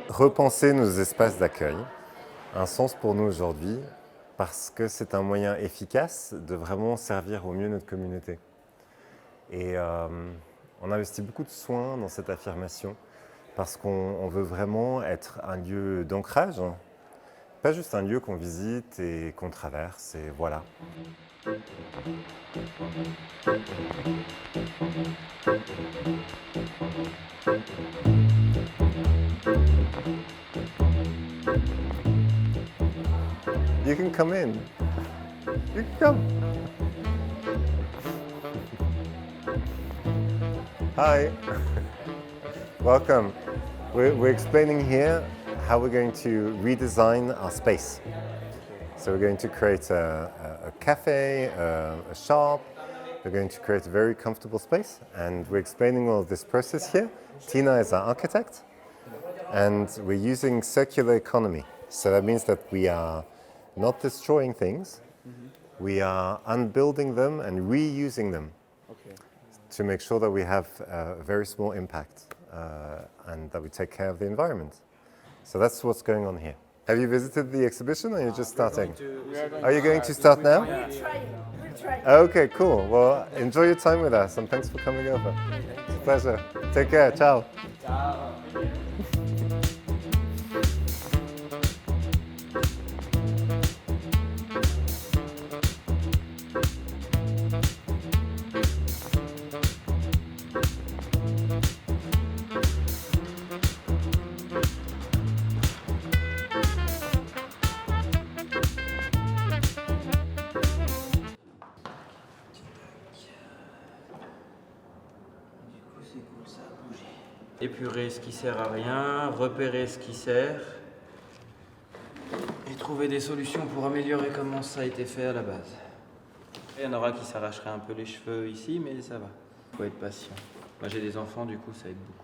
repenser nos espaces d'accueil, un sens pour nous aujourd'hui, parce que c'est un moyen efficace de vraiment servir au mieux notre communauté. Et on investit beaucoup de soins dans cette affirmation, parce qu'on veut vraiment être un lieu d'ancrage, pas juste un lieu qu'on visite et qu'on traverse, et voilà. You can come in. You can come. Hi. Welcome. We're explaining here how we're going to redesign our space. So we're going to create a cafe, a shop. We're going to create a very comfortable space, and we're explaining all of this process here. Tina is our architect, and we're using circular economy. So that means that we are not destroying things, we are unbuilding them and reusing them to make sure that we have a very small impact and that we take care of the environment. So that's what's going on here. Have you visited the exhibition or are you just starting? Are you going to start now? We're trying. Okay, cool. Well, enjoy your time with us and thanks for coming over. It's a pleasure. Take care. Ciao. Épurer ce qui sert à rien, repérer ce qui sert et trouver des solutions pour améliorer comment ça a été fait à la base. Il y en aura qui s'arracheraient un peu les cheveux ici, mais ça va. Faut être patient. Moi j'ai des enfants, du coup ça aide beaucoup.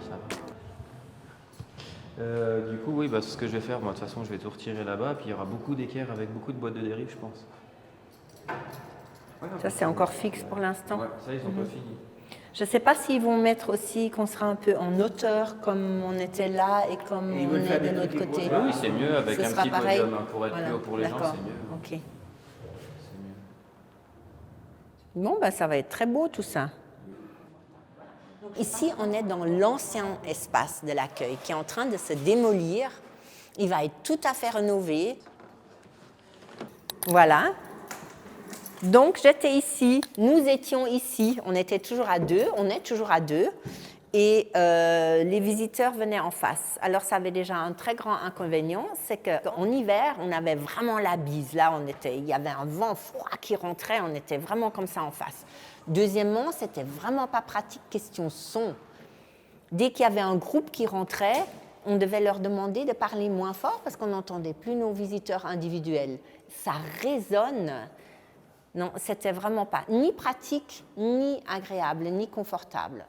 Ça va. Du coup, oui, ce que je vais faire, moi, de toute façon, je vais tout retirer là-bas, puis il y aura beaucoup d'équerres avec beaucoup de boîtes de dérive, je pense. Ça, c'est encore fixe pour l'instant. Ouais, ça, ils sont pas finis. Je ne sais pas s'ils vont mettre aussi qu'on sera un peu en hauteur, comme on était là et comme Et ils on veulent faire est de des l'autre trucs côté. Oui, c'est mieux avec Ce un sera petit pareil. podium, hein, pour être Voilà, plus haut pour les gens, d'accord. c'est mieux. Ok. C'est mieux. Bon, ça va être très beau tout ça. Ici, on est dans l'ancien espace de l'accueil qui est en train de se démolir. Il va être tout à fait rénové. Voilà. Donc, j'étais ici, nous étions ici, on était toujours à deux, on est toujours à deux, et les visiteurs venaient en face. Alors, ça avait déjà un très grand inconvénient, c'est qu'en hiver, on avait vraiment la bise. Là, il y avait un vent froid qui rentrait, on était vraiment comme ça en face. Deuxièmement, c'était vraiment pas pratique question son. Dès qu'il y avait un groupe qui rentrait, on devait leur demander de parler moins fort parce qu'on n'entendait plus nos visiteurs individuels. Ça résonne. Non, c'était vraiment pas ni pratique, ni agréable, ni confortable.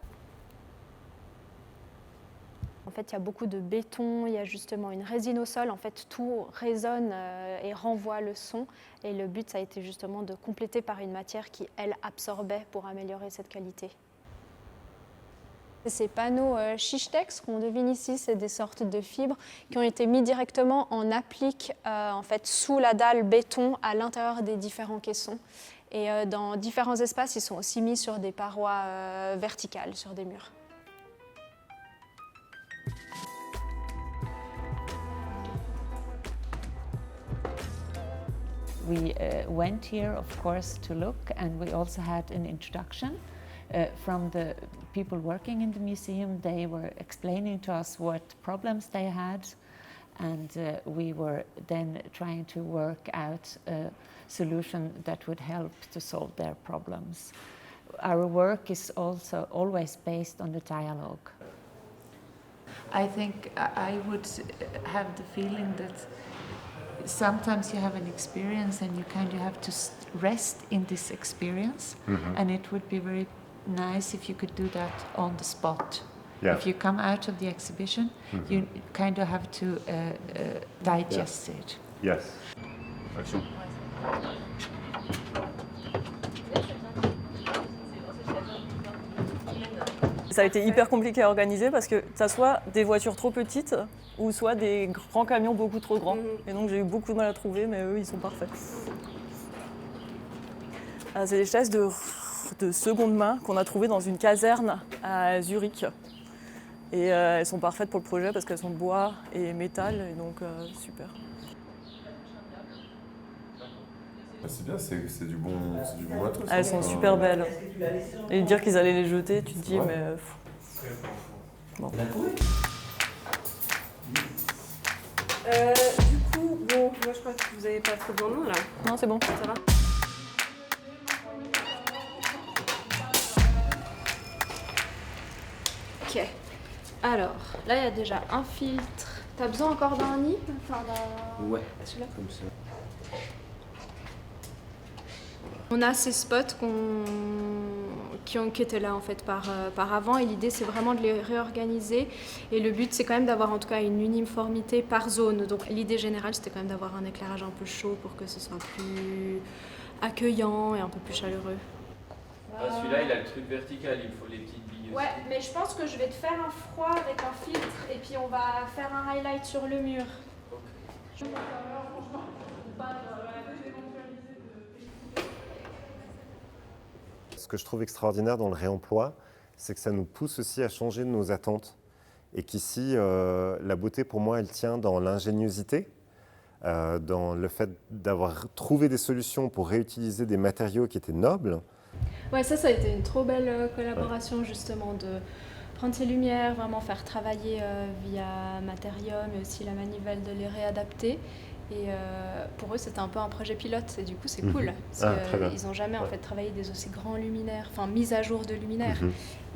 En fait, il y a beaucoup de béton, il y a justement une résine au sol. En fait, tout résonne et renvoie le son. Et le but, ça a été justement de compléter par une matière qui, elle, absorbait pour améliorer cette qualité. Ces panneaux Chichetex qu'on devine ici, c'est des sortes de fibres qui ont été mis directement en applique en fait, sous la dalle béton à l'intérieur des différents caissons. Et dans différents espaces, ils sont aussi mis sur des parois verticales, sur des murs. We went here, of course, to look, and we also had an introduction from the people working in the museum. They were explaining to us what problems they had, and we were then trying to work out a solution that would help to solve their problems. Our work is also always based on the dialogue. I think I would have the feeling that sometimes you have an experience and you kind of have to rest in this experience, and it would be very nice if you could do that on the spot. Yeah. If you come out of the exhibition, you kind of have to digest it. Yes. Action. Ça a été hyper compliqué à organiser parce que tu as soit des voitures trop petites ou soit des grands camions beaucoup trop grands. Et donc j'ai eu beaucoup de mal à trouver, mais eux, ils sont parfaits. C'est des chaises de seconde main qu'on a trouvées dans une caserne à Zurich. Et elles sont parfaites pour le projet parce qu'elles sont bois et métal, et donc super. C'est bien, c'est du bon matos. Elles sont super belles. Et dire qu'ils allaient les jeter, tu te dis, mais... Bon. Du coup, bon, moi je crois que vous avez pas trop besoin de nous là. Non, c'est bon. Ça va? Ok. Alors, là, il y a déjà un filtre. T'as besoin encore d'un nid? Enfin, Ouais, celui-là. comme ça. On a ces spots qui étaient là en fait par avant, et l'idée c'est vraiment de les réorganiser, et le but c'est quand même d'avoir en tout cas une uniformité par zone. Donc l'idée générale c'était quand même d'avoir un éclairage un peu chaud pour que ce soit plus accueillant et un peu plus chaleureux. Celui-là il a le truc vertical, il faut les petites billes. Ouais, mais je pense que je vais te faire un froid avec un filtre et puis on va faire un highlight sur le mur. Ce que je trouve extraordinaire dans le réemploi, c'est que ça nous pousse aussi à changer nos attentes. Et qu'ici, la beauté pour moi, elle tient dans l'ingéniosité, dans le fait d'avoir trouvé des solutions pour réutiliser des matériaux qui étaient nobles. Ouais, ça a été une trop belle collaboration justement, de prendre ces lumières, vraiment faire travailler via Materium et aussi la manivelle de les réadapter. Et pour eux, c'était un peu un projet pilote, et du coup, c'est cool. Parce qu'ils n'ont jamais en fait travaillé des aussi grands luminaires, enfin mise à jour de luminaires.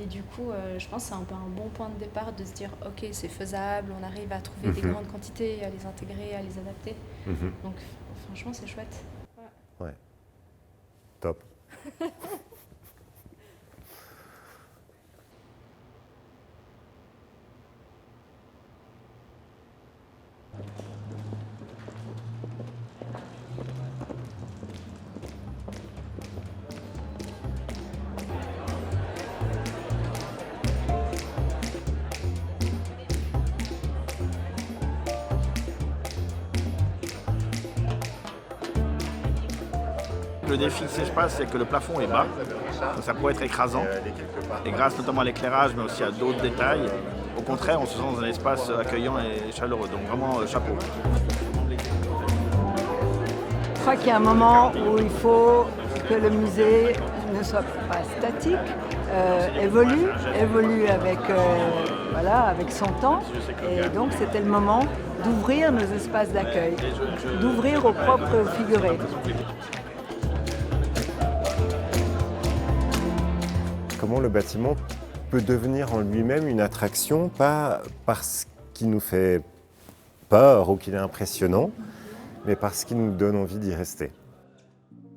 Et du coup, je pense que c'est un peu un bon point de départ de se dire, ok, c'est faisable, on arrive à trouver des grandes quantités, à les intégrer, à les adapter. Donc franchement, c'est chouette. Ouais. Top. Le défi qui se passe, c'est que le plafond est bas, donc ça pourrait être écrasant. Et grâce notamment à l'éclairage, mais aussi à d'autres détails, au contraire, on se sent dans un espace accueillant et chaleureux. Donc vraiment, chapeau. Je crois qu'il y a un moment où il faut que le musée ne soit pas statique, évolue avec son temps. Et donc c'était le moment d'ouvrir nos espaces d'accueil, d'ouvrir au propre et au figuré. Comment le bâtiment peut devenir en lui-même une attraction, pas parce qu'il nous fait peur ou qu'il est impressionnant, mais parce qu'il nous donne envie d'y rester.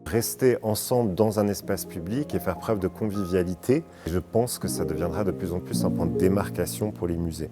Rester ensemble dans un espace public et faire preuve de convivialité, je pense que ça deviendra de plus en plus un point de démarcation pour les musées.